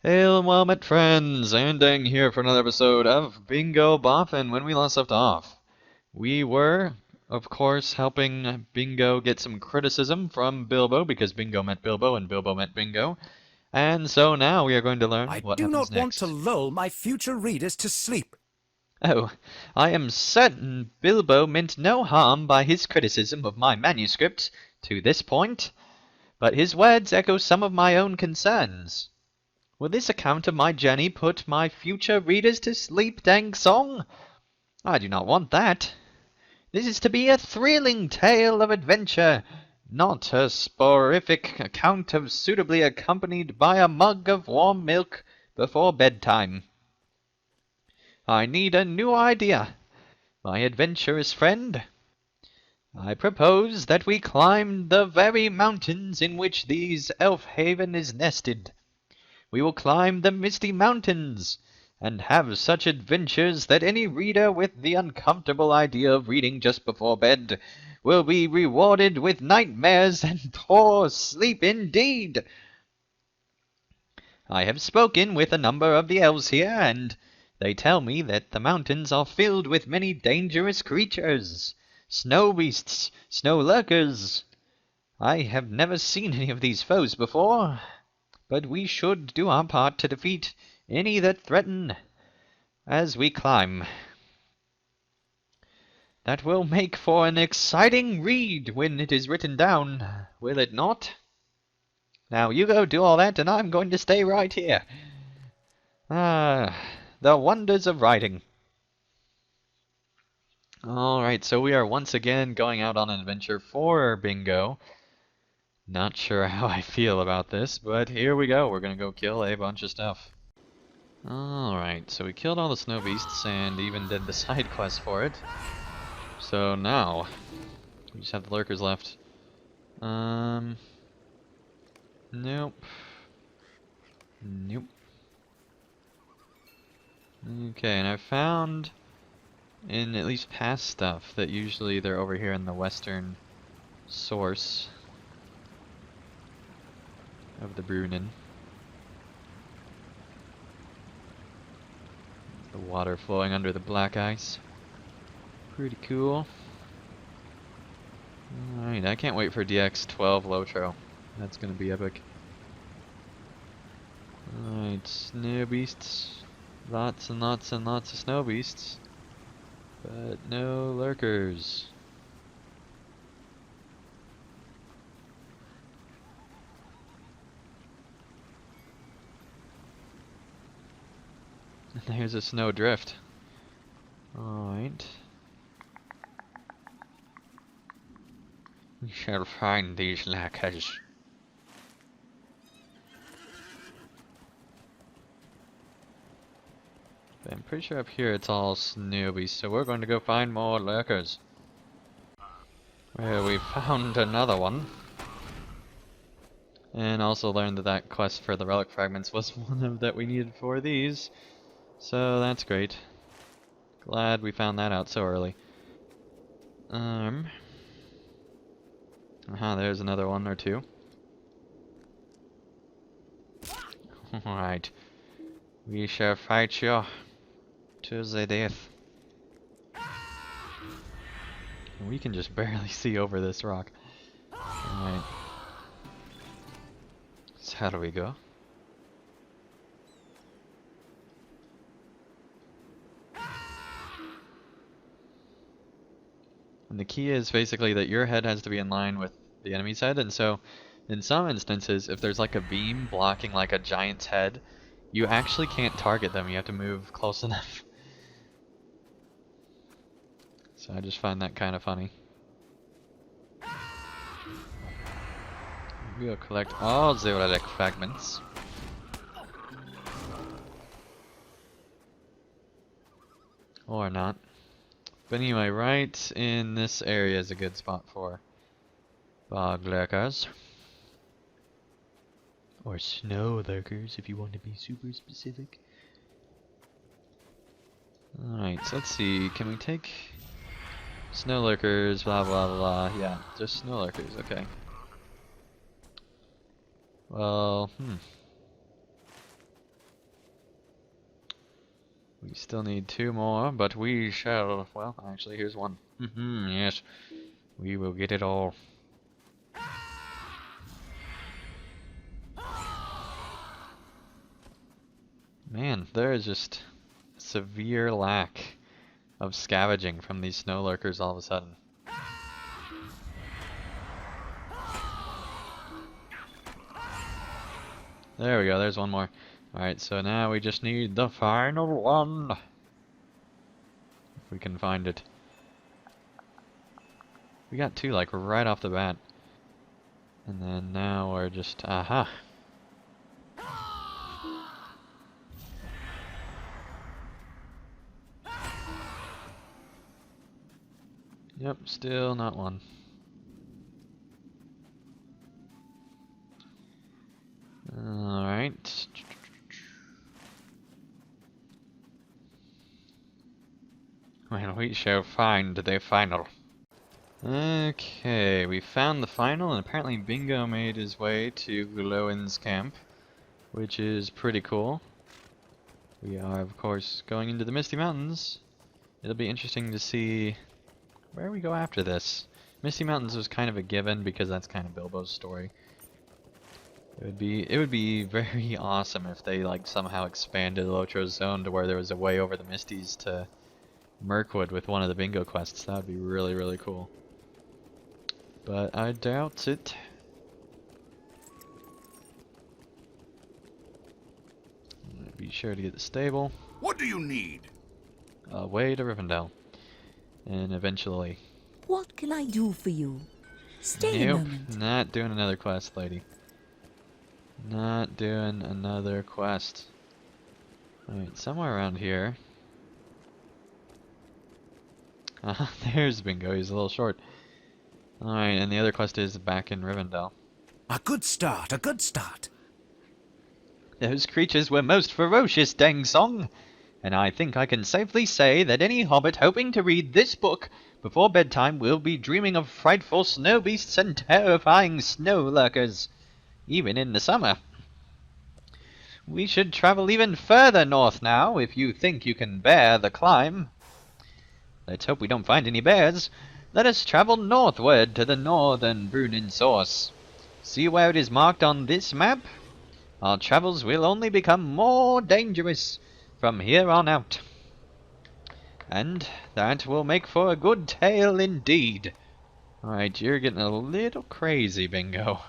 Hail and well met friends, Andang here for another episode of Bingo Boffin. When we last left off, we were, of course, helping Bingo get some criticism from Bilbo because Bingo met Bilbo and Bilbo met Bingo. And so now we are going to learn I what do happens not want to next. lull my future readers to sleep. Oh, I am certain Bilbo meant no harm by his criticism of my manuscript to this point, but his words echo some of my own concerns. Will this account of my journey put my future readers to sleep, dang song? I do not want that. This is to be a thrilling tale of adventure, not a sporific account of suitably accompanied by a mug of warm milk before bedtime. I need a new idea, my adventurous friend. I propose that we climb the very mountains in which these elf haven is nested. We will climb the misty mountains, and have such adventures that any reader with the uncomfortable idea of reading just before bed will be rewarded with nightmares and poor sleep indeed. I have spoken with a number of the elves here, and they tell me that the mountains are filled with many dangerous creatures. Snow beasts, Snow-lurkers. I have never seen any of these foes before, but we should do our part to defeat any that threaten as we climb. That will make for an exciting read when it is written down, will it not? Now you go do all that, and I'm going to stay right here. Ah, the wonders of writing. Alright, so we are once again going out on an adventure for Bingo. Not sure how I feel about this, but here we go. We're gonna go kill a bunch of stuff. Alright, so we killed all the snow beasts and even did the side quest for it. So now, we just have the lurkers left. Nope. Nope. Okay, and I found in at least past stuff that usually they're over here in the western source of the Brunnen. The water flowing under the black ice. Pretty cool. Alright, I can't wait for DX12 LOTRO. That's gonna be epic. Alright, snow beasts. Lots and lots and lots of snow beasts. But no lurkers. There's a snow drift. Alright. We shall find these lurkers. But I'm pretty sure up here it's all snow beasts, so we're going to go find more lurkers. Well, we found another one. And also learned that that quest for the relic fragments was one of that we needed for these. So that's great. Glad we found that out so early. There's another one or two. Alright. We shall fight you to the death. We can just barely see over this rock. Alright. So how do we go? And the key is basically that your head has to be in line with the enemy's head, and so in some instances, if there's like a beam blocking like a giant's head, you actually can't target them, you have to move close enough. So I just find that kind of funny. We'll collect all the relic fragments. Or not. But anyway, right in this area is a good spot for bog lurkers. Or snow lurkers, if you want to be super specific. Alright, so let's see. Can we take snow lurkers, blah blah blah. Yeah, just snow lurkers, okay. Well, We still need 2 more, but we shall... Well, actually, here's one. Yes. We will get it all. Man, there is just severe lack of scavenging from these Snowlurkers all of a sudden. There we go, there's one more. Alright, so now we just need the final one. If we can find it. We got 2, like, right off the bat. And then now we're just... Aha! Yep, still not one. Alright. Well, we shall find the final. Okay, we found the final, and apparently Bingo made his way to Glowin's camp, which is pretty cool. We are, of course, going into the Misty Mountains. It'll be interesting to see where we go after this. Misty Mountains was kind of a given because that's kind of Bilbo's story. It would be very awesome if they like somehow expanded LOTRO's zone to where there was a way over the Misties to Mirkwood with one of the bingo quests. That would be really, really cool. But I doubt it. Be sure to get the stable. What do you need? Way to Rivendell. And eventually. What can I do for you? Stay a moment. Not doing another quest, lady. Not doing another quest. Alright, somewhere around here. There's Bingo, he's a little short. Alright, and the other quest is back in Rivendell. A good start, a good start. Those creatures were most ferocious, Dang Song, and I think I can safely say that any hobbit hoping to read this book before bedtime will be dreaming of frightful snow beasts and terrifying snow-lurkers, even in the summer. We should travel even further north now, if you think you can bear the climb. Let's hope we don't find any bears. Let us travel northward to the northern Brunin source. See where it is marked on this map? Our travels will only become more dangerous from here on out. And that will make for a good tale indeed. Alright, you're getting a little crazy, Bingo.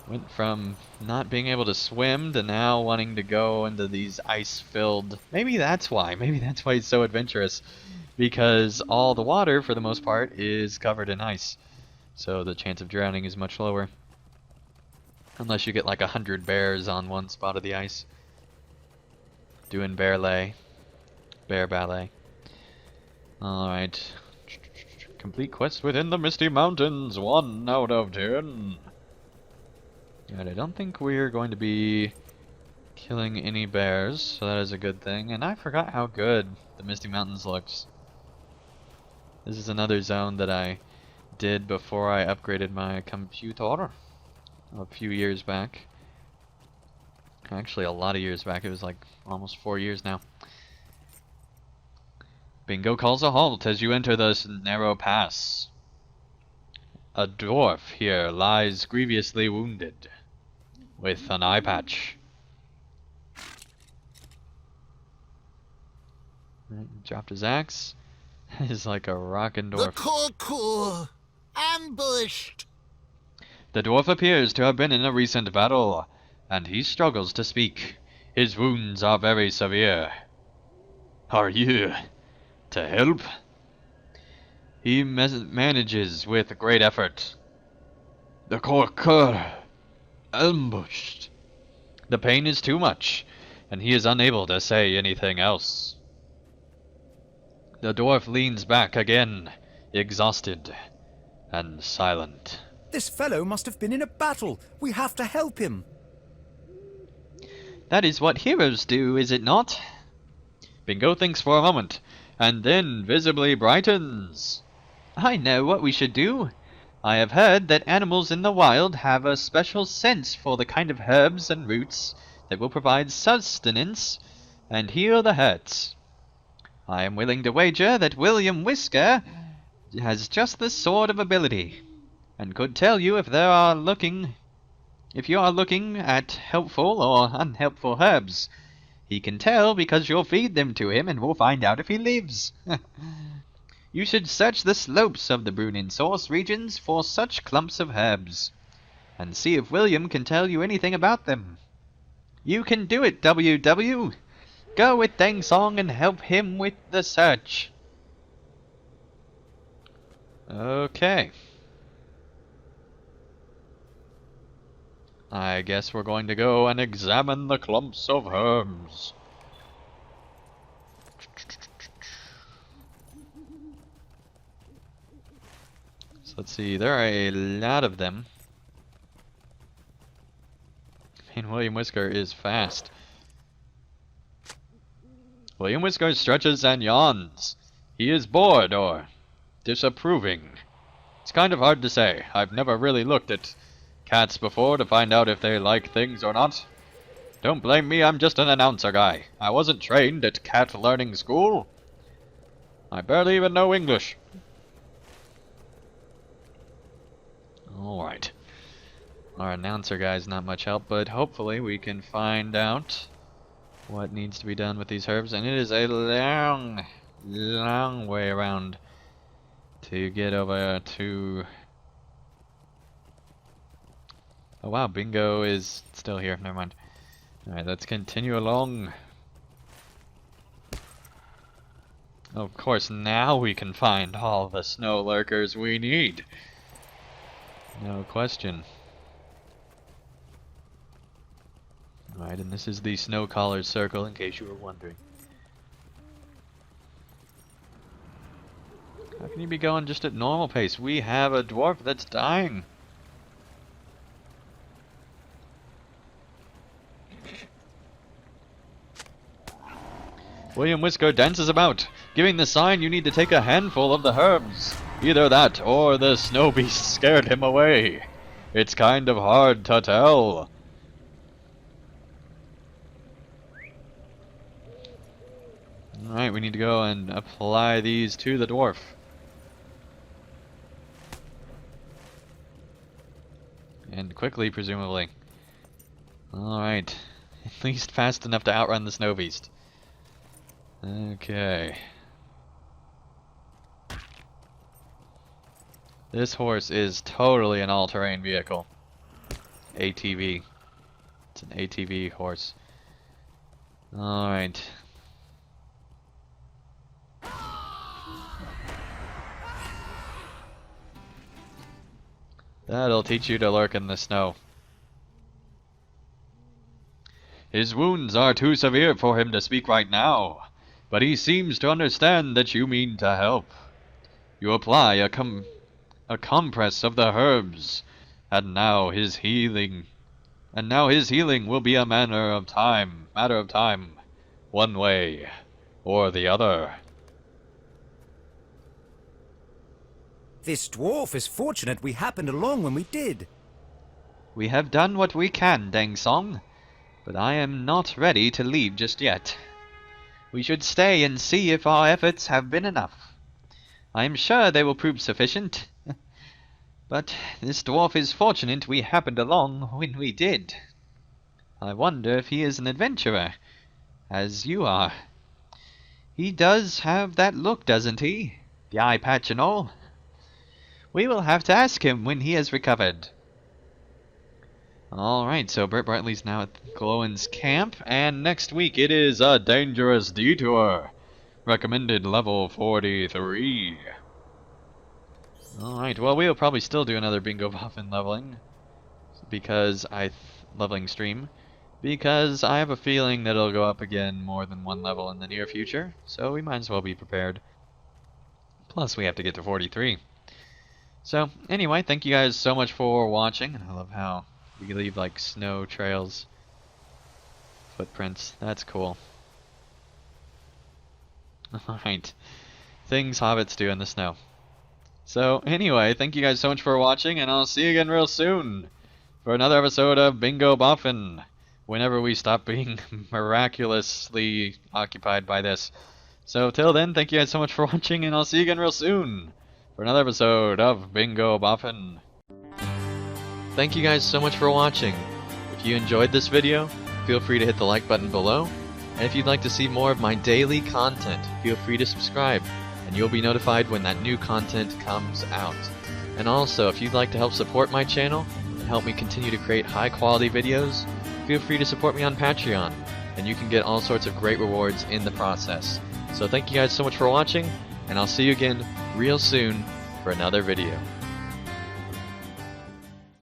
Went from not being able to swim to now wanting to go into these ice-filled... Maybe that's why he's so adventurous. Because all the water, for the most part, is covered in ice. So the chance of drowning is much lower. Unless you get like 100 bears on one spot of the ice. Doing bear ballet. Alright. Complete quest within the Misty Mountains. 1 out of 10. And I don't think we're going to be killing any bears, so that is a good thing. And I forgot how good the Misty Mountains looks. This is another zone that I did before I upgraded my computer a few years back. Actually, a lot of years back. It was like almost 4 years now. Bingo calls a halt as you enter this narrow pass. A dwarf here lies grievously wounded with an eye patch. Dropped his axe. He's like a rockin' dwarf. The Corkur! Ambushed! The dwarf appears to have been in a recent battle, and he struggles to speak. His wounds are very severe. Are you to help? He manages with great effort. The Corkur ambushed. The pain is too much, and he is unable to say anything else. The dwarf leans back again, exhausted and silent. This fellow must have been in a battle. We have to help him. That is what heroes do, is it not? Bingo thinks for a moment, and then visibly brightens. I know what we should do. I have heard that animals in the wild have a special sense for the kind of herbs and roots that will provide sustenance and heal the hurts. I am willing to wager that William Whisker has just this sort of ability, and could tell you if you are looking at helpful or unhelpful herbs. He can tell because you'll feed them to him and we'll find out if he lives. You should search the slopes of the Brunin Source regions for such clumps of herbs, and see if William can tell you anything about them. You can do it, WW! Go with Dang Song and help him with the search. Okay. I guess we're going to go and examine the clumps of herbs. So let's see, there are a lot of them. And William Whisker is fast. William Whisker stretches and yawns. He is bored or disapproving. It's kind of hard to say. I've never really looked at cats before to find out if they like things or not. Don't blame me, I'm just an announcer guy. I wasn't trained at cat learning school. I barely even know English. Alright. Our announcer guy's not much help, but hopefully we can find out what needs to be done with these herbs. And it is a long, long way around to get over to... Oh wow, Bingo is still here. Never mind. Alright, let's continue along. Of course, now we can find all the Snowlurkers we need. No question. Alright, and this is the Snow Collar's Circle, in case you were wondering. How can you be going just at normal pace? We have a dwarf that's dying. William Whisker dances about, giving the sign you need to take a handful of the herbs. Either that, or the snow beast scared him away. It's kind of hard to tell. Alright, we need to go and apply these to the dwarf. And quickly, presumably. Alright. At least fast enough to outrun the snow beast. Okay. This horse is totally an all-terrain vehicle. ATV. It's an ATV horse. Alright. That'll teach you to lurk in the snow. His wounds are too severe for him to speak right now, but he seems to understand that you mean to help. You apply a compress of the herbs, and now his healing will be a matter of time, one way or the other. This dwarf is fortunate we happened along when we did. We have done what we can, Dang Song, but I am not ready to leave just yet. We should stay and see if our efforts have been enough. I am sure they will prove sufficient. But this dwarf is fortunate we happened along when we did. I wonder if he is an adventurer, as you are. He does have that look, doesn't he? The eye patch and all. We will have to ask him when he has recovered. Alright, so Bert Bartley's now at Glowin's camp, and next week it is a dangerous detour. Recommended level 43. Alright, well we'll probably still do another Bingo Boffin leveling. Leveling stream. Because I have a feeling that it'll go up again more than one level in the near future, so we might as well be prepared. Plus we have to get to 43. So, anyway, thank you guys so much for watching, and I love how we leave like snow trails, footprints. That's cool. Alright. Things hobbits do in the snow. So, anyway, thank you guys so much for watching, and I'll see you again real soon for another episode of Bingo Boffin. whenever we stop being miraculously occupied by this. So till then, thank you guys so much for watching, and I'll see you again real soon for another episode of Bingo Boffin. Thank you guys so much for watching. If you enjoyed this video, feel free to hit the like button below. And if you'd like to see more of my daily content, feel free to subscribe, and you'll be notified when that new content comes out. And also, if you'd like to help support my channel and help me continue to create high quality videos, feel free to support me on Patreon, and you can get all sorts of great rewards in the process. So thank you guys so much for watching, and I'll see you again real soon for another video.